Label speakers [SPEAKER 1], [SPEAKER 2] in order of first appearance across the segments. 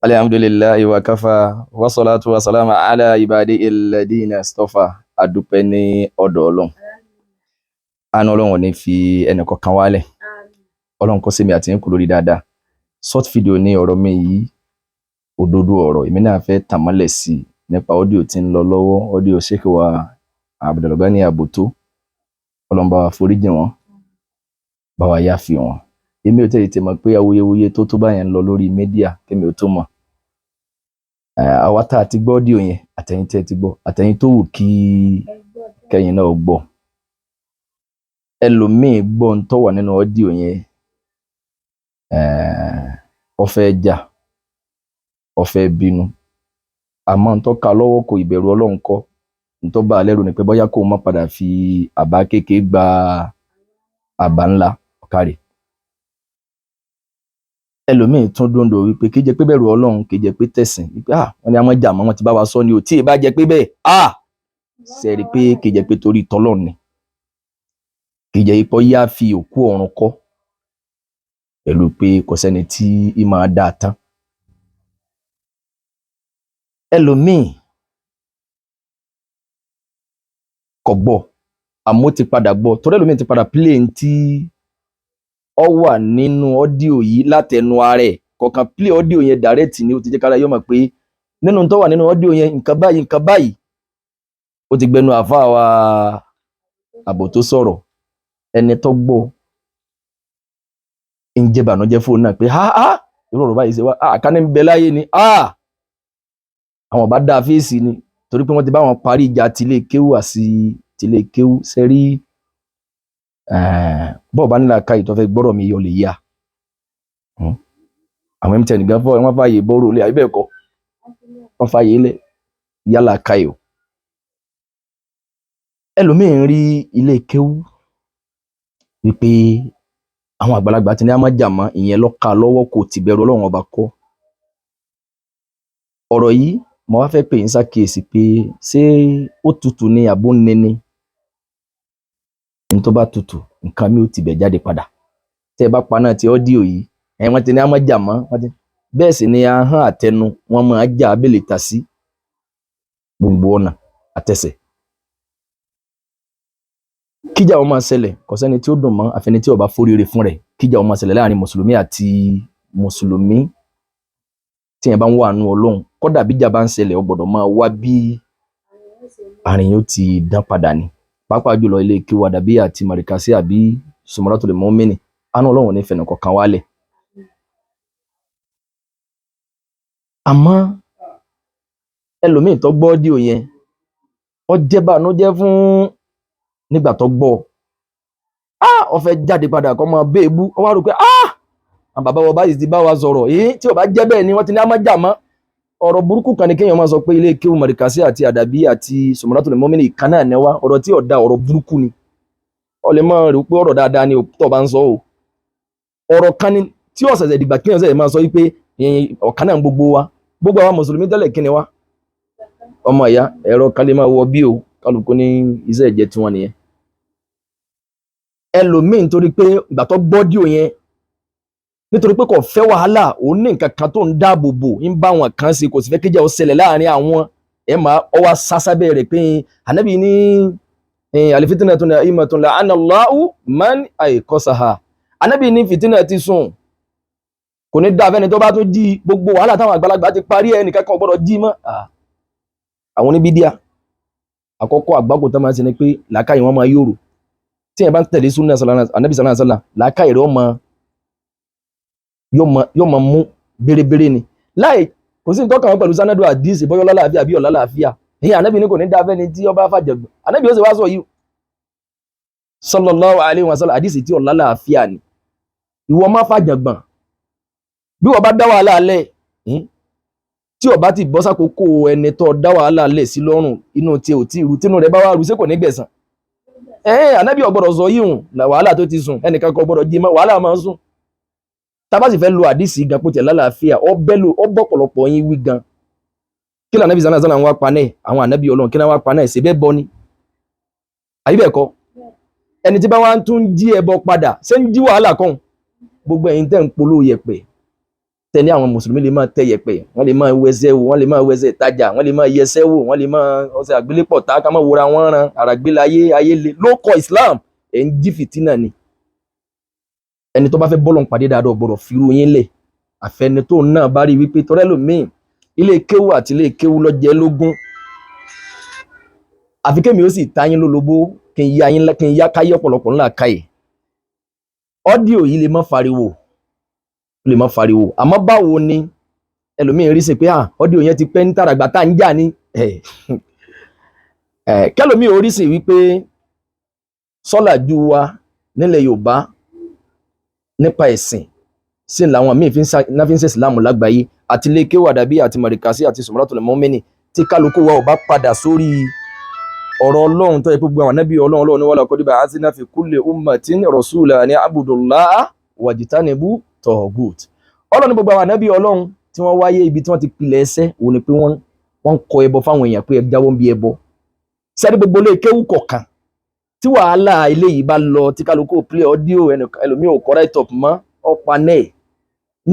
[SPEAKER 1] Alhamdulillahi wa kafa wa salatu wa salama ala ibadi alladhina istafa. Adúpẹ́ ní ọ̀dọ̀ Ọlọ́run. Àánú Ọlọ́run ò ní fi ẹnìkankan wálẹ̀. Ọlọ́run kó sèmi àti yín kú lórí dáadáa. Short video ní ọ̀rọ̀ mi yìí, òdodo ọ̀rọ̀. Èmi náà fẹ́ tàmọ́lẹ̀ sí nípa audio tí ń lọ lọ́wọ́, audio Sheikh wa Aboto. Ọlọ́run bá wa foríjì wọ́n, bá wa yáfi wọ́n. Èmi ò tètè mọ̀ pé awuyewuye tó báyẹn ń lọ lórí mídíà kémi ò tó mọ̀. Àwa tá a ti gbọ́ audio yẹn, àtẹ̀yin tí ẹ ti gbọ́, àtẹ̀yin tó wù kí kẹ́yìn náà gbọ́. Ẹlòmíì gbọ́ ń tó wà nínú audio yẹn, ó fẹ́ jà, ó fẹ́ bínú. Àmọ́ ń tó ká lọ́wọ́ kò ìbẹ̀rù Ọlọ́run kọ́. Ń tó bá a lẹ́rù ni pé bóyá kó má padà fi àbá kékeré gba àbá ńlá ọ̀kárì. Ẹlòmíì tún dúndò wípé kí jẹ́ pé bẹ̀rù Ọlọ́run, kí jẹ́ pé tẹ̀sìn wípé wọ́n ní a máa jà mọ́, wọ́n ti bá wa sọ ni ò tí ì bá jẹ́ pé bẹ́ẹ̀ ṣe rí pé kí jẹ́ pé torí tọ́lọ́run ni, kí jẹ́ ipò yá fi òkú ọ̀run kọ́ pẹ̀lú pé kò sẹ́ni tí í máa dá tán. Ẹlòmíì kò gbọ́ àmọ́ ti padà gbọ́, torí ẹlòmíì ti padà play tí ó wà nínú audio yìí látẹnu ara ẹ̀. Kọ̀ọ̀kan play audio yẹn direct ni ó ti jẹ́ kára yóò mọ̀ pé nínú tó wà nínú audio yẹn nǹkan báyìí ó ti gbẹnu àfáà wa Aboto sọ̀rọ̀. Ẹni tó gbọ́ ń jẹ́ bànújẹ́ fóun náà pé irú ọ̀rọ̀ báyìí ṣe wá ká ní bẹ láyé ni àwọn bá dá fèsì ni, torí pé wọ́n ti bá wọn parí ìjà tilé kéwú àti tilé kéwú sẹ́rí. Bọ́ọ̀ bá nílà ká ìtọ́fẹ́ gbọ́rọ̀ mi yọ lè yá. Àwọn MTN gan fọ́ wọ́n fàyè bọ́rọ̀ lé àbẹ́ẹ̀kọ́, wọ́n fàyè lẹ̀ yálà ká ò. Ẹlòmíì ń rí ilé kéwú wípé àwọn àgbàlagbà ti ní a máa jà mọ́, ìyẹn lọ́ka lọ́wọ́ kò ti bẹ̀rù Ọlọ́run ọba kọ́. Ọ̀rọ̀ yìí mo wá fẹ́ pè yín ṣàkíyèsí pé ṣé ó tutù ni àbó nini? Ní tó bá tutù nǹkan mi ò ti bẹ̀ jáde padà. Tẹ́ ẹ bá paná ti audio yìí, wọ́n ti ní a máa jà mọ́, bẹ́ẹ̀ sì ni ahọ́n àtẹnu wọ́n máa jà abẹ́lẹ̀ tà sí gbogbo ọ̀nà àtẹsẹ̀. Kíjà wọn máa ṣẹlẹ̀, kò sẹ́ni tí ó dùn mọ́ àfẹni tí ó bá foríire fún rẹ̀. Kíjà wọn máa ṣẹlẹ̀ láàrin mùsùlùmí àti mùsùlùmí tí yẹn bá ń wà nù Ọlọ́run. Kódà bíjà bá ń ṣẹlẹ̀, ó gbọ́dọ̀ máa wá bí àárín yóò ti dán padà ni. Pàápàá jùlọ ilé kéwú àdàbí àti màrìkàsí àbí sùmọ́ràtul mọ́mìnì. Àánú Ọlọ́run ní fẹ̀nà kọ̀ọ̀kan wálẹ̀. Àmọ́ ẹlòmíì tó gbọ́ audio yẹn, ó jẹ́ bànújẹ́ fún nígbà tó gbọ́. Ó fẹ́ jáde padà kó máa bẹ́ẹ̀bú. Ó wá rò pé àwọn bàbá wa báyìí ti bá wa sọ̀rọ̀. Tí ó bá jẹ́ bẹ́ẹ̀ ni wọ́n ti ní a máa jà mọ́. Ọ̀rọ̀ burúkú kan ni kéèyàn máa sọ pé ilé kéwú màrìkàsí àti àdàbí àti sùmọ́ràtul mọ́mìnì ìkan náà ni wá. Ọ̀rọ̀ tí ó da, ọ̀rọ̀ burúkú ni. Ó lè máa rò pé ọ̀rọ̀ dáadáa ni tó bá ń sọ o. Ọ̀rọ̀ kan ni tí ó ṣẹ̀ṣẹ̀ dìgbà kéèyàn ṣẹ̀ṣẹ̀ máa sọ wípé ọ̀kan náà gbogbo wa. Gbogbo àwọn mùsùlùmí tẹ́lẹ̀ kí ni wá? Ọmọ ìyá ẹ̀rọ kan lè máa wọ bí o, kálukú ní iṣẹ́ ìjẹ́ tí wọ́n nìyẹn. Ẹlòmíì nítorí pé ìgbà tó gbọ́ audio yẹn, nítorí pé kò fẹ́ wàhálà, òun ní nǹkan kan tó ń dáàbò bò, ń bá wọn kan ṣe, kò sì fẹ́ kíjà ó ṣẹlẹ̀ láàrin àwọn ọwá sásábẹ́ rẹ̀ pé ànábì ní al-fitnatun na'imatun la'ana Allahu man ayqasaha. Ànábì ní fìtínà ti sùn, kò ní dá fẹ́ni tó bá tún jí. Gbogbo wàhálà táwọn àgbàlagbà ti parí ẹnìkan kan ò gbọ́dọ̀ jí mọ́. Àwọn oníbídíà àkọ́kọ́ àgbákò tó máa ń ṣe ni pé làákàyè wọn máa yòrò. Tí ẹ bá ń tẹ̀lé súnà ànábì sallallahu alaihi wasallam, làákàyè rẹ̀ yóò máa mú bérebére ni. Kò sí ìtọ́ka wọn pẹ̀lú sanadu àdìsí bọ́yọ́ lálàáfíà bí ọ̀lá làáfíà. Ànábì ní kò ní dá fẹ́ni tí ó bá fàjẹ̀gbọ́n. Ànábì ó sì wá sọ yìí sallallahu alaihi wasallam, àdìsí tí ọ̀lá làáfíà ni. Ìwọ má fàjẹ̀gbọ́n. Bí wọ́n bá dá wàhálà alẹ́, tí ó bá ti bọ́ sákòókò ẹni tó dá wàhálà alẹ́ sí lọ́rùn, inú tí ò tí ì rú, tínú rẹ̀ bá wá rú, ṣé kò ní gbẹ̀san? Ànábì ò gbọ́dọ̀ sọ yìí wàhálà tó ti sùn, ẹnìkan kan gbọ́dọ̀ jí mọ́, wàhálà máa ń sùn. Tá bá sì fẹ́ lo àdìsí gan pò tẹ̀ lálàáfíà, ó bọ́pọ̀lọpọ̀ yín wí gan. Kí ló ànábì sallallahu alaihi wasallam wá pa náà? Àwọn ànábì Ọlọ́run kí náà wá pa náà? Ṣe bẹ́ẹ̀ bọ́ ni. Àbí bẹ́ẹ̀ kọ́? Ẹni tí bá wá tún jí ẹbọ padà, ṣé ń jí wàhálà kan? Gbogbo ẹ̀yin tẹ́ ń polówó yẹpẹ̀, tẹ́ni àwọn mùsùlùmí lè máa tẹ́ yẹ̀pẹ̀, wọ́n lè máa wẹsẹ̀ wò, wọ́n lè máa wẹsẹ̀ tajà, wọ́n lè máa yẹsẹ̀ wò, wọ́n lè máa ọṣẹ àgbélépọ̀ tá ká máa wòra wọn ran àràgbélayé ayé le ló kọ Islam ẹ̀ ń jí fìtínà ni. Ẹni tó bá fẹ́ bọ́lọ̀ ń pàdé dáadáa gbọ́dọ̀ firu yín lẹ̀, àfẹni tó náà bá rí wípé tọ́rẹ́ lòmíì ilé kéwú àti ilé kéwú lọ́jẹ́ lógún, àfi kémi ó sì ta yín lólobó kí n yá káyé ọ̀pọ̀lọpọ̀ ńlá káyè. Ọ́díò yìí lè má fariwo, àmọ́ báwo ni ẹlòmíì rí sí pé ọ́díò yẹn ti pẹ́ ní tàràgbà tá ń jà ní kẹlòmíì orí sí wípé sọ́làjú wa nílẹ̀ Yorùbá nípa ẹ̀sìn sí làwọn míì fi ń ṣe ìsìlámù lágbàáyé àti ilé kéwú àdàbí àti mọ̀rìkàsí àti sùmọ́ràtùl mọ́mínì tí kálukú wa ò bá padà sórí ọ̀rọ̀ Ọlọ́run tó yẹ gbogbo àwọn ànábì Ọlọ́run ní wala qad ba'athna fi kulli ummatin rasulan an a'budullaha wajtanibu taghut. Ọlọ́run ní gbogbo àwọn ànábì Ọlọ́run tí wọ́n wáyé ibi tí wọ́n ti pilẹ̀ ẹsẹ̀ òun ni pé wọ́n kọ ẹbọ fáwọn èèyàn pé ẹ jáwọ́ ń bí ẹbọ. Sẹ́ni gbogbo ilé kéwú kọ̀ọ̀kan tí wàhálà eléyìí bá lọ tí kálukú play audio ẹlòmíì ò kọ́ right up mọ́ ọ̀pá náà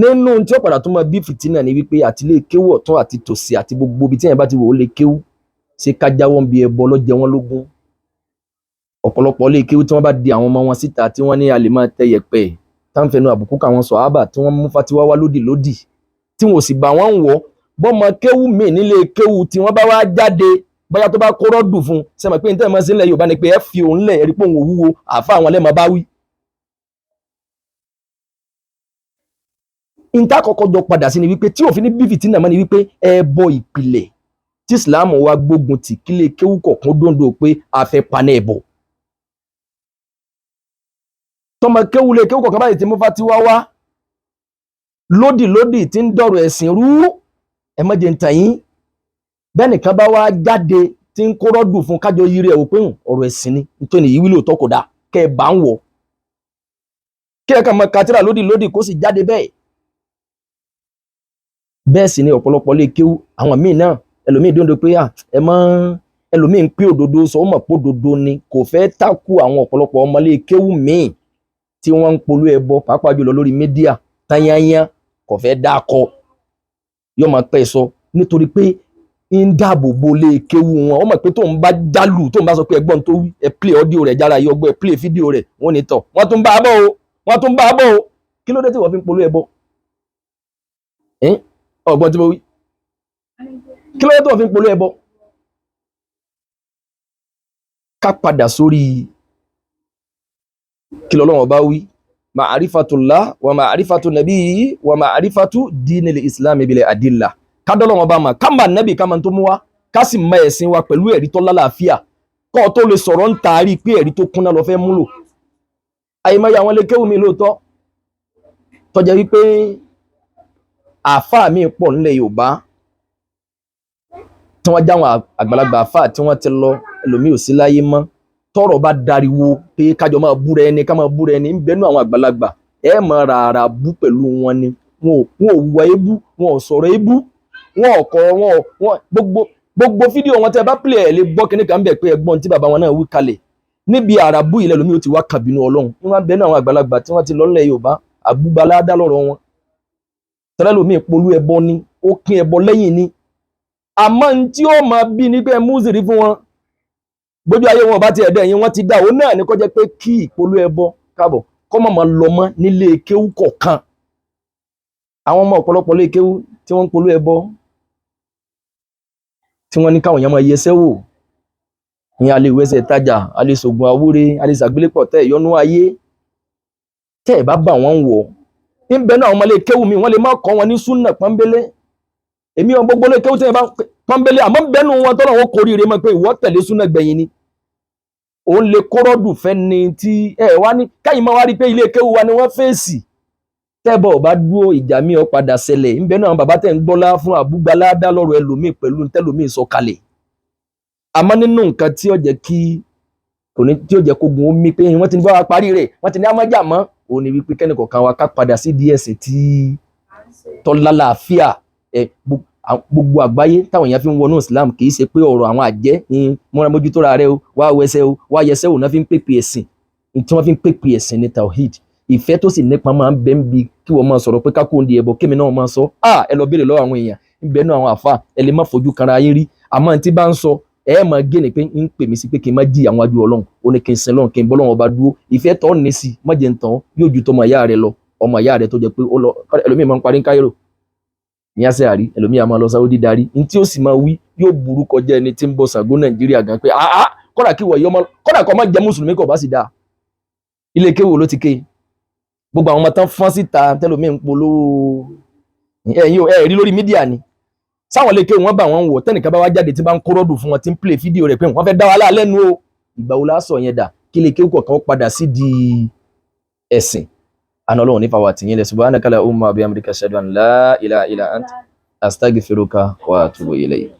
[SPEAKER 1] nínú tí ó padà tún máa bí fìtínà ni wípé àti ilé kéwú ọ̀tún àti tòsí àti gbogbo ibi tí èèyàn bá ti wò ó lè kéwú ṣe ká jáwọ́ ń bí ẹbọ lọ́jẹ wọn lógún. Ọ̀pọ̀lọpọ̀ lè kéwú tí wọ́n bá di àwọn ọmọ wọn síta tí wọ́n ní a lè máa tẹ yẹ̀pẹ̀ táwọn fẹnu àbùkù káwọn sọ̀hábà tí wọ́n mú fatiwa wá lódì tí wọn ò sì bá wọn wọ̀ bọ́mọ kéwú míì nílé kéwú tí wọ́n bá wá jáde bóyá tó bá kó rọ́dù fún sẹ́mọ̀ pé nítorí sílẹ̀ Yorùbá ni pé ẹ fi òun lẹ̀ ẹ̀rí pé òun òwúwo àfa àwọn lẹ́mọ̀ bá wí. Ìta kọ́kọ́ jọ padà sí ni wípé tí òfin ní bí fìtínà mọ́ ni wípé ẹbọ ìpìlẹ̀ tí Islam wa gbógun tì kílé kéwú kọ̀ọ̀kan dóńdó pé a fẹ́ paná ẹbọ. Tọmọ kéwú lé kéwú kọ̀ọ̀kan báyìí tí mo fatiwa wá lódì tí ń dọ̀rọ̀ ẹ̀sìn rú ẹ má jẹ́ ń tàn yín bẹ́ẹ̀ nìkan bá wá jáde tí ń kó rọ́dù fún kájọ yiri ẹ̀ wò pé ọ̀rọ̀ ẹ̀sìn ni nítorí èyí wílò tó kò dáa kẹ́ ẹ bá ń wọ̀ kí ẹ kàn mọ kátírà lódì kó sì jáde bẹ́ẹ̀. Bẹ́ẹ̀ sì ni ọ̀pọ̀lọpọ̀ lè kéwú àwọn míì náà ẹlòmíì dóńdó pé ẹlòmíì ń pé òdodo sọ ó mọ̀ pé òdodo ni kò fẹ́ tákù àwọn ọ̀pọ̀lọpọ̀ ọmọ lè kéwú míì tí wọ́n ń polú ẹbọ pàápàá jùlọ lórí mídíà tányányá kò fẹ́ dákọ yóò máa pẹ́ sọ nítorí pé ń dáàbò bo lè kéwú wọn ó mọ̀ pé tóun bá jálù tóun bá sọ pé ẹgbọ́n tó wí ẹ play audio rẹ̀ jára yọ ọgbọ́ ẹ play fídíò rẹ̀ wọ́n ní tọ̀ wọ́n tún bá a bọ̀ o kí ló dé tí wọ́n fi ń polú ẹbọ ọgbọ́n tí mo wí kí ló dé tí wọ́n fi ń polú ẹbọ. Ká padà sórí kí lọ́lọ́wọ́n bá wí ma'rifatullah wa ma'rifatu nabiyyi wa ma'rifatu dinil islam bil adillah ká dọ́lọ́wọ́n bá mà ká mà nẹ́bì ká mà tó mú wá ká sì mọ ẹ̀sìn wa pẹ̀lú ẹ̀rí tó lálàáfíà kọ́ tó lè sọ̀rọ̀ ń taari pé ẹ̀rí tó kúnná lọ fẹ́ múlò. Àyèmáyà àwọn lè kéwù mi lóòótọ́ tọ́jẹ́ wípé àáfàá mi pọ̀ nílẹ̀ Yorùbá tí wọ́n jáwọn àgbàlagbà àáfàá tí wọ́n ti lọ ẹlòmíì ò sí láyé mọ́ tọ́rọ̀ bá dariwo pé kájọ máa búra ẹni ká máa búra ẹni ń bẹnu àwọn àgbàlagbà ẹ máa ràrà bú pẹ̀lú wọn ni wọn ò wá ebú wọn ò sọ̀rọ̀ ebú wọn ò kọ wọn gbogbo fídíò wọn tẹ́ bá pìlẹ̀ ẹ̀ lè gbọ́ kíní kan bẹ̀ pé ẹgbọ́n tí bàbá wọn náà wí kalẹ̀ níbi àràbù ilẹ̀ lómi ó ti wá kàbínú Ọlọ́run wọn bẹnu àwọn àgbàlagbà tí wọ́n ti lọ́lẹ̀ Yorùbá àgbúgbaládá lọ́rọ̀ wọn tẹ́lẹ̀ lómi ìpolú ẹbọ ni ó kín ẹbọ lẹ́yìn ni àmọ́ ní tí ó máa bí ní pé múzìrí fún wọn gbójú ayé wọn bá ti ẹ̀dẹ̀ yín wọ́n ti dá òun náà ní kó jẹ́ pé kí ìpolú ẹbọ káàbọ̀ kọ́ mọ̀ máa lọ mọ́ nílé kéwú kọ̀ọ̀kan àwọn ọmọ ọ̀pọ̀lọpọ̀ lé kéwú tí wọ́n ń polú ẹbọ tí wọ́n ní káwọn èèyàn máa yẹsẹ́ wò ní alẹ́ ìwẹ́sẹ̀ tajà alẹ́ ṣògùn àwúre alẹ́ ṣàgbélépọ̀ tẹ́ ìyọnú ayé tẹ́ ẹ̀ bá bà wọ́n wọ̀ ń bẹ náà ọmọ lé kéwú mi wọ́n lè má kọ́ wọn ní súnà pọ́nbélé èmi ọmọ gbogbo lé kéwú tí wọ́n bá pọ́nbélé àmọ́ bẹ́nu wọn tọ́lọ̀ wọn kórìíre mọ́ pé ìwọ tẹ̀lé súnà gbẹ̀yìn ni òun lè kórọ́dù fẹ́ ni tí ẹ wá ní káyìn máa wá rí pé ilé kéwú wa ni wọ́n fèsì tẹ́bọ̀ bá dúró ìjà mi ó padà ṣẹlẹ̀ ń bẹ náà bàbá tẹ̀ ń gbọ́lá fún àbúgbaládá lọ́rọ̀ ẹlòmíì pẹ̀lú tẹ́lòmíì sọ kalẹ̀ àmọ́ nínú nǹkan tí ó jẹ́ kí kò ní tí ó jẹ́ kó gun omi pé wọ́n ti ní bá wa parí rẹ̀ wọ́n ti ní àmọ́jà mọ́ òun ni wípé kẹ́nìkọ̀ọ̀kan wa ká padà sí díẹ̀ sí tí tọ́lá làáfíà gbogbo àgbáyé táwọn èèyàn fi ń wọnú Islam kì í ṣe pé ọ̀rọ̀ àwọn àjẹ́ múra mójútó ra rẹ o wá wẹsẹ̀ o wá yẹsẹ̀ o náà fi ń pèpè ẹ̀sìn tí wọ́n fi ń pèpè ẹ̀sìn ní tawhid ìfẹ́ tó sì nípa máa ń bẹ ń bi kí wọ́n máa sọ̀rọ̀ pé ká kó ń di ẹbọ kémi náà máa sọ ẹ lọ béèrè lọ́wọ́ àwọn èèyàn ń bẹ nú àwọn àfa ẹ lè má fojú kanra ayé rí àmọ́ tí bá ń sọ ẹ máa gé ni pé ń pè mí sí pé kí n má jí àwọn ajú Ọlọ́run ó ní kí n sin Ọlọ́run kí n bọ́ lọ́wọ́ ọba dúró ìfẹ́ tọ́ ní sí má jẹ́ ń tàn yóò ju tọmọ ìyá rẹ lọ ọmọ ìyá rẹ tó jẹ pé ó lọ ẹlòmíì máa ń parí ń Cairo ìyá sẹ́ àrí ẹlòmíì máa lọ Saudi darí ní tí ó sì máa wí yóò burú kọjá ẹni tí ń bọ Ṣàngó Nàìjíríà gan pé kódà kí wọ̀ yọmọ kódà kọ́ má jẹ́ mùsùlùmí kò bá sì dáa ilé kéwò ló ti ké gbogbo àwọn ọmọ tán fọ́n síta tẹ́lòmíì ń polówó rí lórí mídíà ni sáwọn ilé kéwò wọ́n bá wọn wọ̀ tẹ́nìkan bá wá jáde tí bá ń kórọ́dù fún wọn tí ń play fídíò rẹ̀ pé wọ́n fẹ́ dá wa lẹ́nu o ìgbà wo la sọ yẹn dà kí ilé kéwò kọ̀ọ̀kan padà sí di ẹ̀sìn àná Ọlọ́run nípa wa tìyẹn lẹ̀ subhanaka Allahumma bihamdika ashhadu an la ilaha illa anta astaghfiruka wa atubu ilayk.